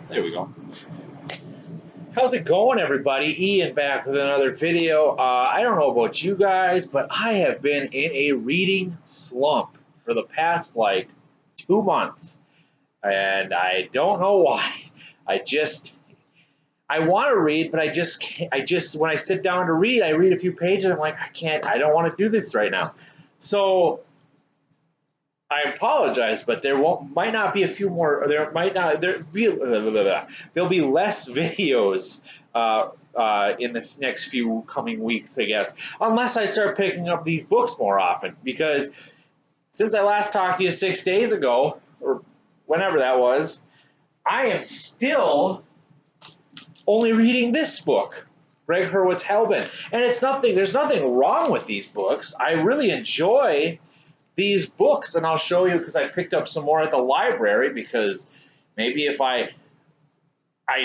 There we go. How's it going, everybody? Ian back with another video. I don't know about you guys, but I have been in a reading slump for the past 2 months, and I don't know why. I just I want to read, but I just can't, I just when I sit down to read, I read a few pages. And I'm like, I can't. I don't want to do this right now. So I apologize, but might not be a few more. Or there might not there be there'll be less videos in the next few coming weeks, I guess, unless I start picking up these books more often. Because since I last talked to you 6 days ago, or whenever that was, I am still only reading this book, Greg Hurwitz Hellbent, and it's nothing. There's nothing wrong with these books. I really enjoy these books, and I'll show you because I picked up some more at the library because maybe if I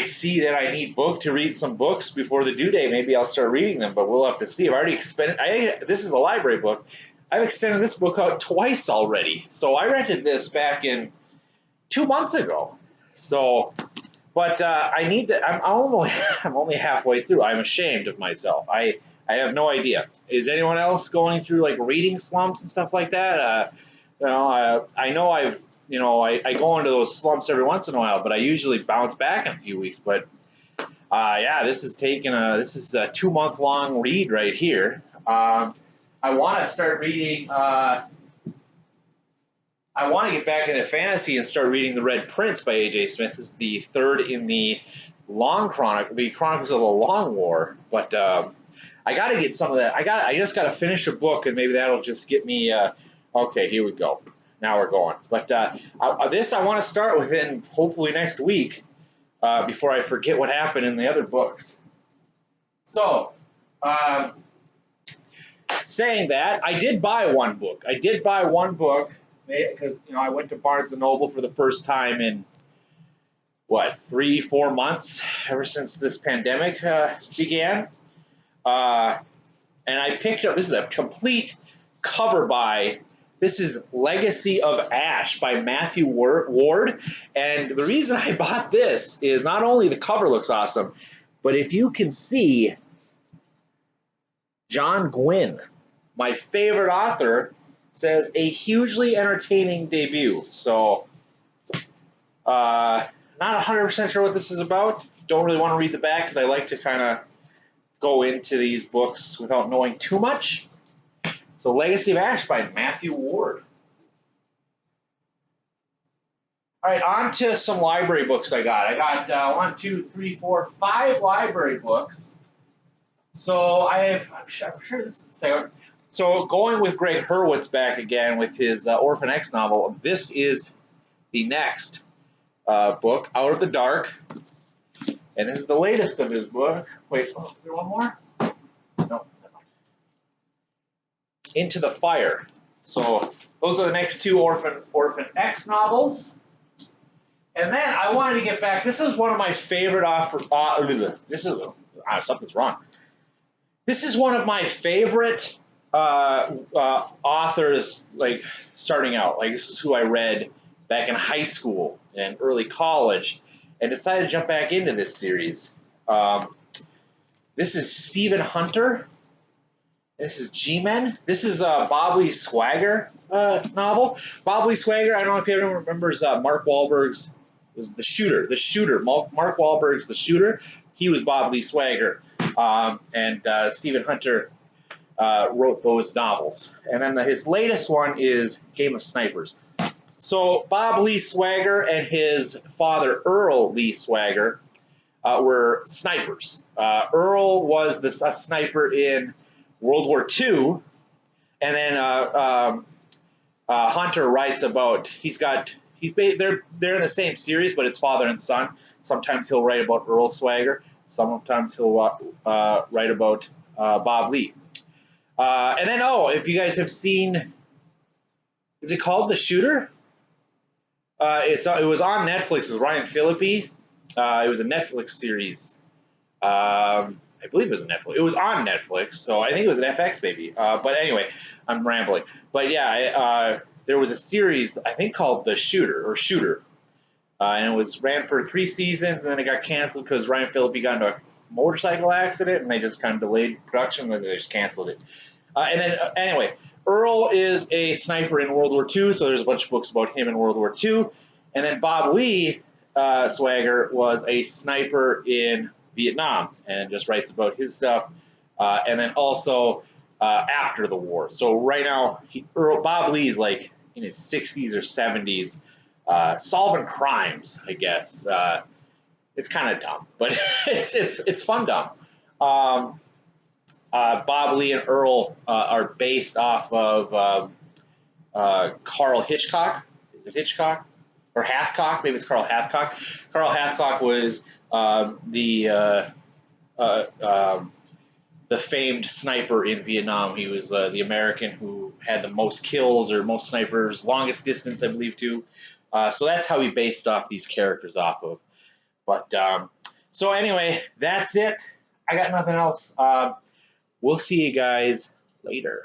see that I need to read some books before the due date, maybe I'll start reading them, but we'll have to see. I've already this is a library book. I've extended this book out twice already. So I rented this back in 2 months ago. So, but I need to, I'm only halfway through. I'm ashamed of myself. I have no idea. Is anyone else going through like reading slumps and stuff like that? I know I go into those slumps every once in a while, but I usually bounce back in a few weeks. But yeah, this is a 2 month long read right here. I want to start reading. I want to get back into fantasy and start reading The Red Prince by A.J. Smith. This is the third in the Chronicles of the Long War. But I got to get some of that. I just got to finish a book, and maybe that'll just get me. Okay, here we go. Now we're going. But this I want to start within hopefully next week before I forget what happened in the other books. So, saying that, I did buy one book. Because I went to Barnes and Noble for the first time in 3-4 months ever since this pandemic began, and I picked up. This is a complete cover by. This is Legacy of Ash by Matthew Ward, and the reason I bought this is not only the cover looks awesome, but if you can see John Gwynne, my favorite author, says a hugely entertaining debut. So, not 100% sure what this is about. Don't really want to read the back because I like to kind of go into these books without knowing too much. So, Legacy of Ash by Matthew Ward. All right, on to some library books I got. I got 1, 2, 3, 4, 5 library books. So I'm sure this is the same. So going with Greg Hurwitz back again with his Orphan X novel, this is the next book, Out of the Dark. And this is the latest of his book. Wait, is there one more? No, never mind. Into the Fire. So those are the next two Orphan X novels. And then I wanted to get back. This is one of my favorite something's wrong. This is one of my favorite authors, like starting out. Like this is who I read back in high school and early college, and decided to jump back into this series. This is Stephen Hunter. This is G-Men. This is a Bob Lee Swagger novel. Bob Lee Swagger. I don't know if anyone remembers Mark Wahlberg's was the Shooter. The Shooter. Mark Wahlberg's The Shooter. He was Bob Lee Swagger. And Stephen Hunter wrote those novels. And then his latest one is Game of Snipers. So Bob Lee Swagger and his father, Earl Lee Swagger, were snipers. Earl was a sniper in World War II. And then Hunter writes about, they're in the same series, but it's father and son. Sometimes he'll write about Earl Swagger. Sometimes he'll write about Bob Lee. And then, if you guys have seen, is it called The Shooter? It was on Netflix with Ryan Phillippe. It was a Netflix series. I believe it was a Netflix. It was on Netflix, so I think it was an FX maybe. But anyway, I'm rambling. But yeah, there was a series I think called The Shooter or Shooter. and it was ran for 3 seasons, and then it got canceled because Ryan Phillippe got into a motorcycle accident, and they just kind of delayed production, and then they just canceled it. And then anyway, Earl is a sniper in World War II, so there's a bunch of books about him in World War II. And then Bob Lee Swagger was a sniper in Vietnam and just writes about his stuff. And then also after the war. So right now, Bob Lee's like in his 60s or 70s, solving crimes, I guess. It's kind of dumb, but it's fun dumb. Bob Lee and Earl are based off of Carl Hitchcock. Is it Hitchcock? Or Hathcock? Maybe it's Carl Hathcock. Carl Hathcock was the famed sniper in Vietnam. He was the American who had the most kills or most snipers, longest distance, I believe, too. So that's how he based off these characters off of. But so anyway, that's it. I got nothing else. We'll see you guys later.